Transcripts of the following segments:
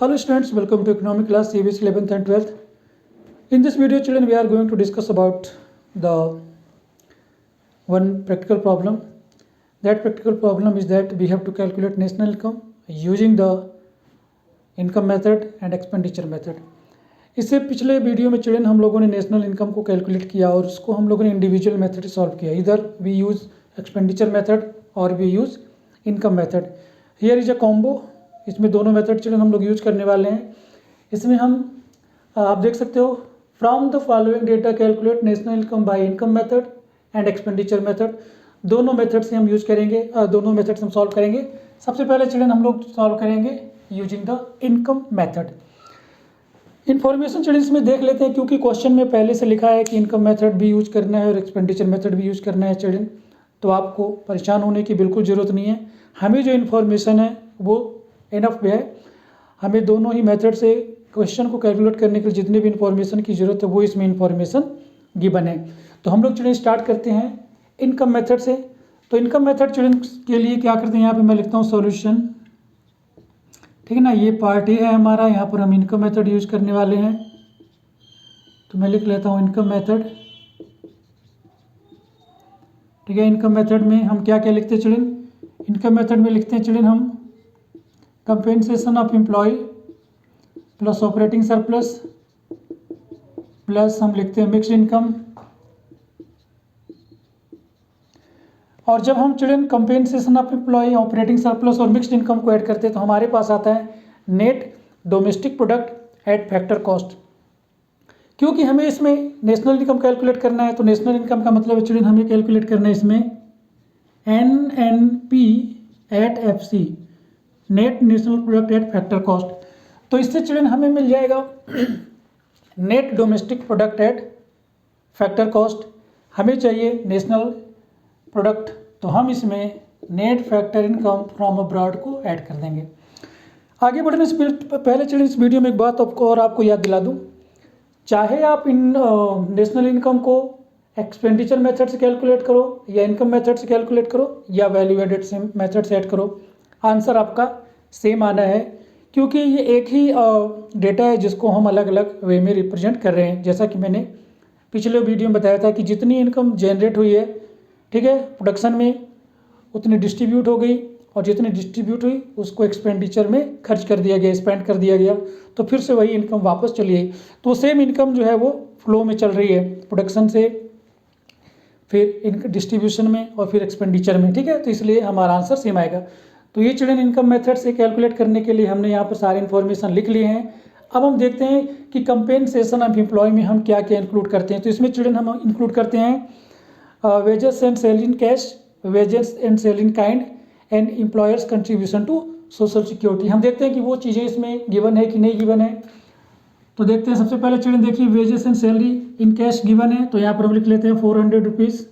Hello students, welcome to economic class CBSE 11th and 12th. In this video children, we are going to discuss about the one practical problem. That practical problem is that we have to calculate national income using the income method and expenditure method. इससे पिछले video में children हम लोगों ने national income को calculate किया और उसको हम लोगों ने इंडिविजुअल मेथड से सॉल्व किया. इधर वी यूज़ एक्सपेंडिचर मेथड और we use income method. Here is a combo. इसमें दोनों मेथड चिल्ड्रन हम लोग यूज करने वाले हैं. इसमें हम आप देख सकते हो, from the following data calculate national income by income method and expenditure method. दोनों मेथड से हम यूज करेंगे, दोनों मेथड से हम सॉल्व करेंगे. सबसे पहले चिल्ड्रन हम लोग सॉल्व करेंगे using the income method. Information children इसमें देख लेते हैं, क्योंकि क्वेश्चन में पहले से लिखा है कि इनकम मेथड भी यूज करना है और एक्सपेंडिचर मेथड भी यूज करना है चिल्ड्रन. तो आपको परेशान होने की बिल्कुल ज़रूरत नहीं है. हमें जो इन्फॉर्मेशन है वो इनफ है. हमें दोनों ही मेथड से क्वेश्चन को कैलकुलेट करने के लिए जितनी भी इन्फॉर्मेशन की ज़रूरत है वो इसमें इन्फॉर्मेशन गिवन है. तो हम लोग चिल्ड्रन स्टार्ट करते हैं इनकम मेथड से. तो इनकम मेथड चिल्ड्रन के लिए क्या करते हैं, यहाँ पे मैं लिखता हूँ सॉल्यूशन. ठीक है ना, ये पार्ट ए है हमारा. यहाँ पर हम इनकम मेथड यूज करने वाले हैं. तो मैं लिख लेता हूँ इनकम मेथड. ठीक है, इनकम मेथड में हम क्या क्या लिखते हैं चिल्ड्रन. इनकम मेथड में लिखते हैं चिल्ड्रन हम compensation of employ plus operating surplus plus हम लिखते हैं मिक्स्ड इनकम. और जब हम चिल्ड्रन compensation of employ, operating surplus और मिक्स्ड इनकम को ऐड करते हैं तो हमारे पास आता है net domestic product at factor cost. क्योंकि हमें इसमें नेशनल इनकम कैलकुलेट करना है, तो नेशनल इनकम का मतलब है चिल्ड्रन हमें कैलकुलेट करना है इसमें NNP at FC, net national product at factor cost. तो इससे चिल्ड्रन हमें मिल जाएगा net domestic product at factor cost. हमें चाहिए नेशनल प्रोडक्ट, तो हम इसमें net factor income from abroad को ऐड कर देंगे. आगे बढ़ने से पहले चिल्ड्रन इस वीडियो में एक बात आपको याद दिला दूं. चाहे आप इन नेशनल इनकम को एक्सपेंडिचर मेथड से कैलकुलेट करो या इनकम मेथड से कैलकुलेट करो या वैल्यू एडेड से मेथड से ऐड करो, आंसर आपका सेम आना है. क्योंकि ये एक ही डेटा है जिसको हम अलग अलग वे में रिप्रेजेंट कर रहे हैं. जैसा कि मैंने पिछले वीडियो में बताया था कि जितनी इनकम जनरेट हुई है, ठीक है, प्रोडक्शन में, उतनी डिस्ट्रीब्यूट हो गई और जितनी डिस्ट्रीब्यूट हुई उसको एक्सपेंडिचर में खर्च कर दिया गया, स्पेंड कर दिया गया, तो फिर से वही इनकम वापस चली आई. तो सेम इनकम जो है वो फ्लो में चल रही है, प्रोडक्शन से फिर डिस्ट्रीब्यूशन में और फिर एक्सपेंडिचर में. ठीक है, तो इसलिए हमारा आंसर सेम आएगा. तो ये चिल्ड्रन इनकम मेथड से कैलकुलेट करने के लिए हमने यहाँ पर सारी इन्फॉर्मेशन लिख लिए हैं. अब हम देखते हैं कि कंपेंसेशन ऑफ एम्प्लॉय में हम क्या क्या इंक्लूड करते हैं. तो इसमें चिल्ड्रन हम इंक्लूड करते हैं wages and sale in cash, wages and sale in kind and employers contribution to social security. हम देखते हैं कि वो चीज़ें इसमें गिवन है कि नहीं गिवन है. तो देखते हैं. सबसे पहले चिल्ड्रन देखिए wages and salary in cash given है, तो यहाँ पर हम लिख लेते हैं 400 रुपीज़.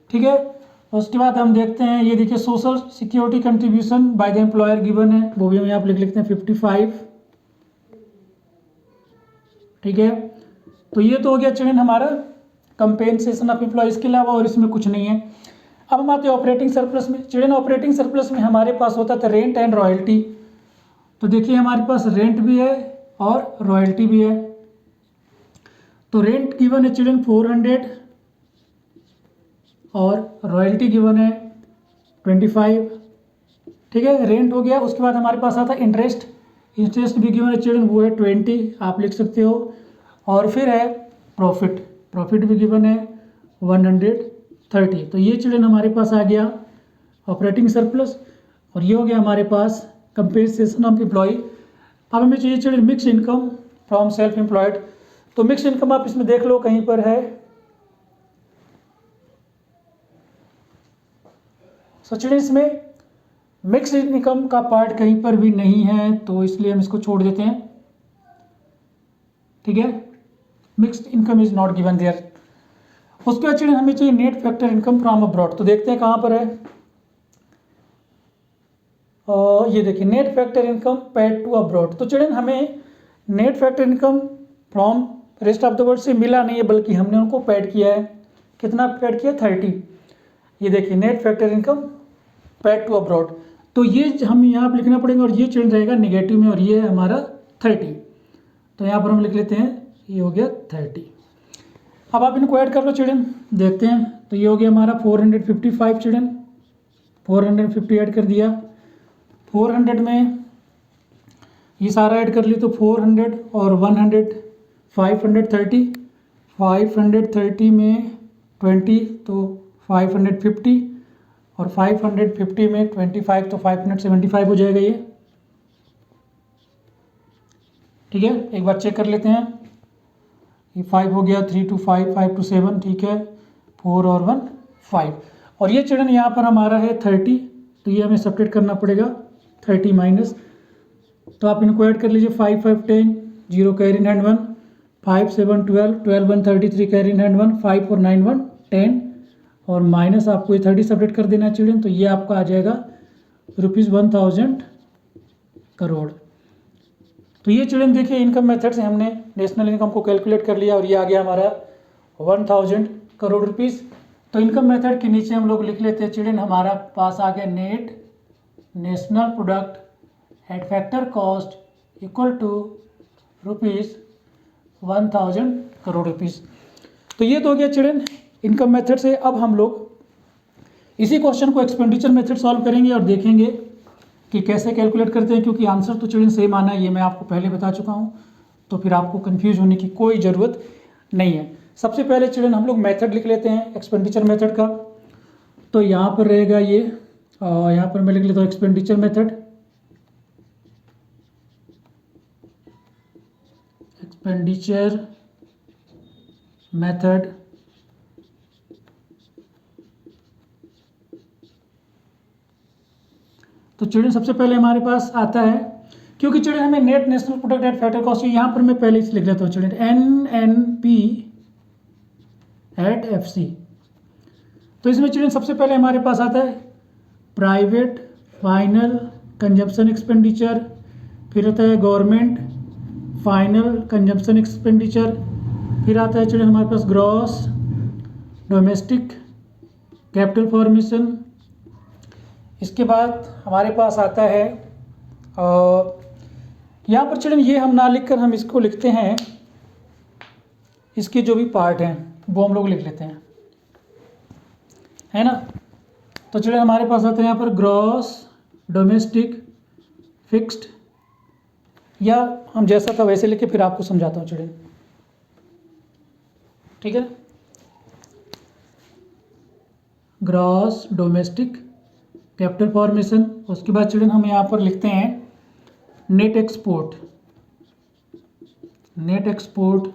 ठीक है, उसके बाद हम देखते हैं, ये देखिए social security contribution by the employer given है, वो भी हम यहाँ पर लिख लेते हैं 55. ठीक है, तो ये तो हो गया चिल्ड्रन हमारा कंपेंसेशन ऑफ एम्प्लॉय. इसके अलावा और इसमें कुछ नहीं है. अब हम आते हैं ऑपरेटिंग सरप्लस में. चिल्ड्रन ऑपरेटिंग सरप्लस में हमारे पास होता था रेंट एंड रॉयल्टी. तो देखिए हमारे पास रेंट भी है और रॉयल्टी भी है. तो रेंट गिवन है चिल्ड्रन 400 और रॉयल्टी गिवन है 25. ठीक है, रेंट हो गया. उसके बाद हमारे पास आता है इंटरेस्ट. इंटरेस्ट भी गिवन है चिल्ड्रन, वो है 20, आप लिख सकते हो. और फिर है प्रॉफिट. प्रॉफिट भी गिवन है 130. तो ये चिल्ड्रन हमारे पास आ गया ऑपरेटिंग सरप्लस. और ये हो गया हमारे पास कंपेंसेशन ऑफ एम्प्लॉय. अब हमें चाहिए children mix income from self employed. तो मिक्स इनकम आप इसमें देख लो कहीं पर है. सो चिल्ड्रन इसमें मिक्स इनकम का पार्ट कहीं पर भी नहीं है, तो इसलिए हम इसको छोड़ देते हैं. ठीक है, mixed income is not given there. उसके बाद चिल्ड्रन हमें चाहिए net factor income from abroad. तो देखते हैं कहाँ पर है. ये देखिए net factor income paid to abroad. तो चिल्ड्रन हमें net factor income from rest of the world से मिला नहीं है, बल्कि हमने उनको पेड किया है. कितना पेड किया, 30. ये देखिए net factor income paid to abroad. तो ये हम यहाँ पर लिखना पड़ेगा और ये चिल्ड्रन रहेगा नेगेटिव में और ये है हमारा 30। तो यहाँ पर हम लिख लेते हैं, ये हो गया 30। अब आप इनको ऐड कर लो चिल्ड्रन, देखते हैं। तो ये हो गया हमारा 455 चिल्ड्रन, 450 ऐड कर दिया। 400 में ये सारा ऐड कर ली तो 400 और 100 530, 530 में 20 तो 550 और 550 में 25 तो 575 हो जाएगा ये। ठीक है, एक बार चेक कर लेते हैं। ये 5 हो गया, 3 to 5, 5 to 7, ठीक है, 4 और 1 5। और ये चिल्ड्रन यहाँ पर हमारा है 30, तो ये हमें सब्ट्रैक्ट करना पड़ेगा 30 माइनस। तो आप इनको ऐड कर लीजिए, 5 5 10, 0 carry in hand 1, 5 7 12, 12 1 33 carry in hand 1, 5 4 9 1 10 और माइनस आपको ये 30 सब्ट्रैक्ट कर देना है चिल्ड्रन। तो ये आपका आ जाएगा ₹1000 करोड़। तो ये चिल्ड्रन देखिए इनकम मेथड से हमने नेशनल इनकम को कैलकुलेट कर लिया और ये आ गया हमारा 1000 करोड़ रुपीस। तो इनकम मेथड के नीचे हम लोग लिख लेते हैं चिल्ड्रन, हमारा पास आ गया net national product at factor cost equal to ₹1000 crore rupees. तो ये तो हो गया चिल्ड्रन इनकम मेथड से। अब हम लोग इसी क्वेश्चन को एक्सपेंडिचर मेथड सॉल्व करेंगे और देखेंगे कि कैसे कैलकुलेट करते हैं, क्योंकि आंसर तो चिल्ड्रन सेम आना है, ये मैं आपको पहले बता चुका हूँ, तो फिर आपको कंफ्यूज होने की कोई ज़रूरत नहीं है। सबसे पहले चिल्ड्रन हम लोग मेथड लिख लेते हैं एक्सपेंडिचर मेथड का। तो यहाँ पर रहेगा ये, यहाँ पर मैं लिख लेता हूँ एक्सपेंडिचर मेथड, एक्सपेंडिचर मेथड। तो चिल्ड्रन सबसे पहले हमारे पास आता है, क्योंकि चिल्ड्रन हमें net national product at factor cost, यहाँ पर मैं पहले से लिख लेता हूँ चिल्ड्रन NNP एट FC। तो इसमें चिल्ड्रन सबसे पहले हमारे पास आता है प्राइवेट फाइनल कंजम्पशन एक्सपेंडिचर, फिर आता है गवर्नमेंट फाइनल कंजम्पशन एक्सपेंडिचर, फिर आता है चिल्ड्रन हमारे पास ग्रॉस डोमेस्टिक कैपिटल फॉर्मेशन। इसके बाद हमारे पास आता है यहाँ पर चिल्ड्रन ये हम ना लिखकर हम इसको लिखते हैं, इसके जो भी पार्ट हैं वो हम लोग लिख लेते हैं, है ना। तो चिल्ड्रन हमारे पास आता है यहाँ पर ग्रॉस डोमेस्टिक फिक्स्ड, या हम जैसा था वैसे लिखे फिर आपको समझाता हूँ चिल्ड्रन, ठीक है। Gross domestic capital formation. उसके बाद चिल्ड्रन हम यहाँ पर लिखते हैं नेट एक्सपोर्ट, नेट एक्सपोर्ट।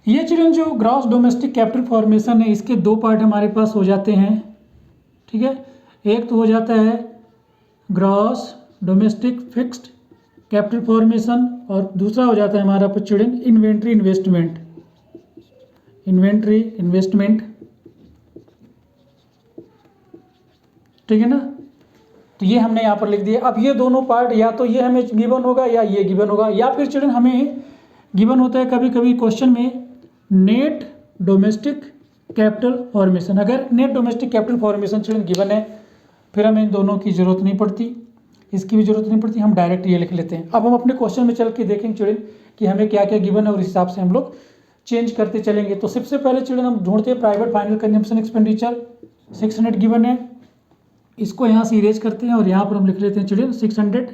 ये चिल्ड्रन जो ग्रॉस डोमेस्टिक कैपिटल फॉर्मेशन है, इसके दो पार्ट हमारे पास हो जाते हैं, ठीक है। एक तो हो जाता है gross domestic fixed capital formation और दूसरा हो जाता है हमारा पर children inventory investment, inventory investment, ठीक है ना। तो ये हमने यहाँ पर लिख दिया। अब ये दोनों पार्ट या तो ये हमें गिवन होगा या ये गिवन होगा, या फिर चिल्ड्रन हमें गिवन होता है कभी कभी क्वेश्चन में नेट डोमेस्टिक कैपिटल फॉर्मेशन। अगर net domestic capital formation children given है फिर हमें इन दोनों की ज़रूरत नहीं पड़ती, इसकी भी ज़रूरत नहीं पड़ती, हम डायरेक्ट ये लिख लेते हैं। अब हम अपने क्वेश्चन में चल के देखेंगे चिल्ड्रन कि हमें क्या क्या गिवन है और इस हिसाब से हम लोग चेंज करते चलेंगे। तो सबसे पहले चिल्ड्रन हम ढूंढते हैं private final consumption expenditure 600 given है, इसको यहाँ से इरेज करते हैं और यहाँ पर हम लिख लेते हैं चिल्ड्रन 600।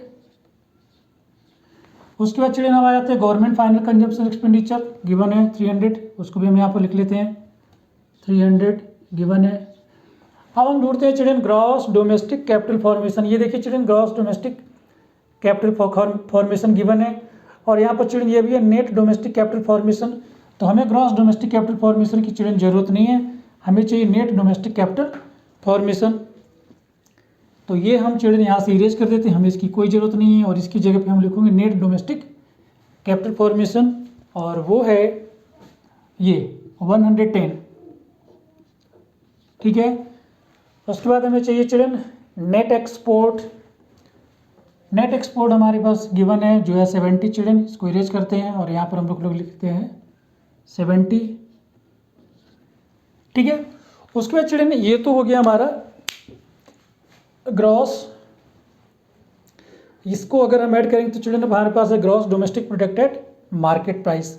उसके बाद चिल्ड्रन हमारे आते हैं government final consumption expenditure given है 300, उसको भी हम यहाँ पर लिख लेते हैं 300 गिवन है। अब हम ढूंढते हैं children gross domestic capital formation. ये देखिए children gross domestic capital formation given है और यहाँ पर चिल्ड्रन ये भी है नेट डोमेस्टिक कैपिटल फॉर्मेशन। तो हमें ग्रॉस डोमेस्टिक कैपिटल फॉर्मेशन की चिल्ड्रन ज़रूरत नहीं है, हमें चाहिए नेट डोमेस्टिक कैपिटल फॉर्मेशन। तो ये हम चिल्ड्रन यहाँ से इरेज कर देते हैं, हमें इसकी कोई ज़रूरत नहीं है और इसकी जगह पे हम लिखेंगे नेट डोमेस्टिक कैपिटल फॉर्मेशन और वो है ये 110, ठीक है। उसके बाद हमें चाहिए children net export. Net export हमारे पास गिवन है जो है 70 चिल्ड्रन, इसको इरेज करते हैं और यहाँ पर हम लोग लिखते हैं 70, ठीक है। उसके बाद चिल्ड्रन ये तो हो गया हमारा ग्रॉस, इसको अगर हम ऐड करेंगे तो चिल्ड्रन हमारे पास है ग्रॉस डोमेस्टिक प्रोडक्टेड मार्केट प्राइस।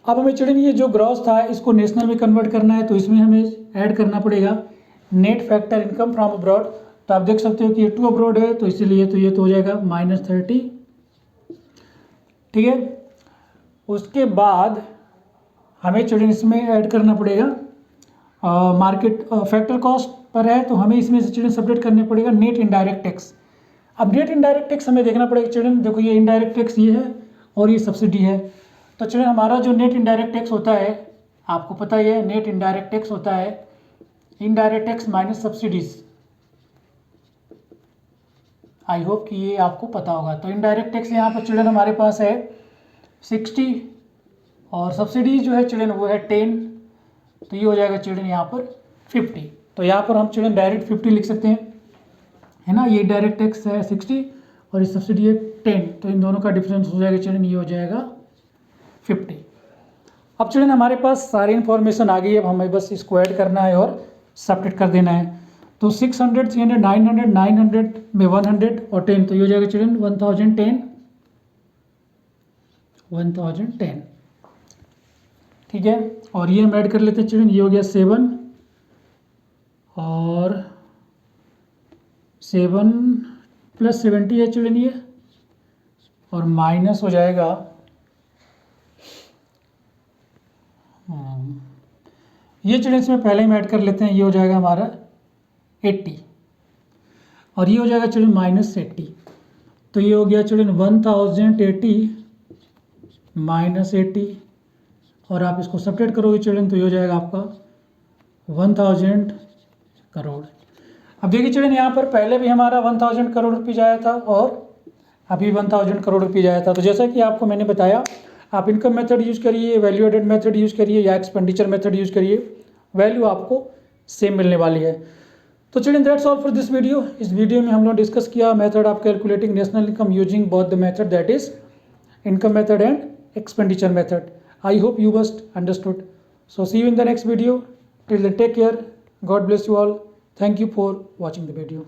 अब हमें चिल्ड्रन ये जो ग्रॉस था इसको नेशनल में कन्वर्ट करना है, तो इसमें हमें ऐड करना पड़ेगा net factor income from abroad. तो आप देख सकते हो कि ये टू अब्रॉड है, तो इसीलिए तो ये तो हो जाएगा -30, ठीक है। उसके बाद हमें चिल्ड्रन इसमें ऐड करना पड़ेगा मार्केट फैक्टर कॉस्ट पर है, तो हमें इसमें से चिल्ड्रन सब्ट्रैक्ट करने पड़ेगा नेट इनडायरेक्ट टैक्स। अब नेट इनडायरेक्ट टैक्स हमें देखना पड़ेगा चिल्ड्रन, देखो ये इनडायरेक्ट टैक्स ये है और ये सब्सिडी है। तो चिल्ड्रन हमारा जो नेट इनडायरेक्ट टैक्स होता है, आपको पता ही है नेट इनडायरेक्ट टैक्स होता है indirect tax minus subsidies. I hope कि ये आपको पता होगा। तो इनडायरेक्ट टैक्स यहाँ पर चिल्ड्रन हमारे पास है 60 और सब्सिडी जो है चिल्ड्रन वो है 10, तो ये हो जाएगा चिल्ड्रन यहाँ पर 50। तो यहाँ पर हम चिल्ड्रन डायरेक्ट 50 लिख सकते हैं, है ना। ये डायरेक्ट टैक्स है 60 और ये सब्सिडी है 10, तो इन दोनों का डिफरेंस हो जाएगा चिल्ड्रन, ये हो जाएगा 50। अब चिल्ड्रन हमारे पास सारी इन्फॉर्मेशन आ गई, अब हमें बस इसको ऐड करना है और सब्ट्रैक्ट कर देना है। तो 600, 300, 900, 900 में 100 और 10, तो ये हो जाएगा चिल्ड्रन 1010, ठीक है। और ये हम ऐड कर लेते हैं चिल्ड्रन, ये हो गया 7 और 7 + 70 है चिल्ड्रन ये, और माइनस हो जाएगा ये चिल्ड्रन इसमें पहले ही ऐड कर लेते हैं, ये हो जाएगा हमारा 80 और ये हो जाएगा चिल्ड्रन -80। तो ये हो गया चिल्ड्रन 1080 -80 और आप इसको सब्ट्रैक्ट करोगे चिल्ड्रन तो ये हो जाएगा आपका 1000 करोड़। अब देखिए चिल्ड्रन यहाँ पर पहले भी हमारा 1000 करोड़ रुपये आया था और अभी 1000 करोड़ रुपये आया था। तो जैसा कि आपको मैंने बताया, आप इनकम मेथड यूज़ करिए, वैल्यू एडेड मेथड यूज़ करिए या एक्सपेंडिचर मेथड यूज़ करिए, वैल्यू आपको सेम मिलने वाली है। तो children that's all for this video. इस वीडियो में हम लोग डिस्कस किया method of calculating national income using both the method, that is income method and expenditure method. I hope you must understood. So see you in the next video. Till then, take care. God bless you all. Thank you for watching the video.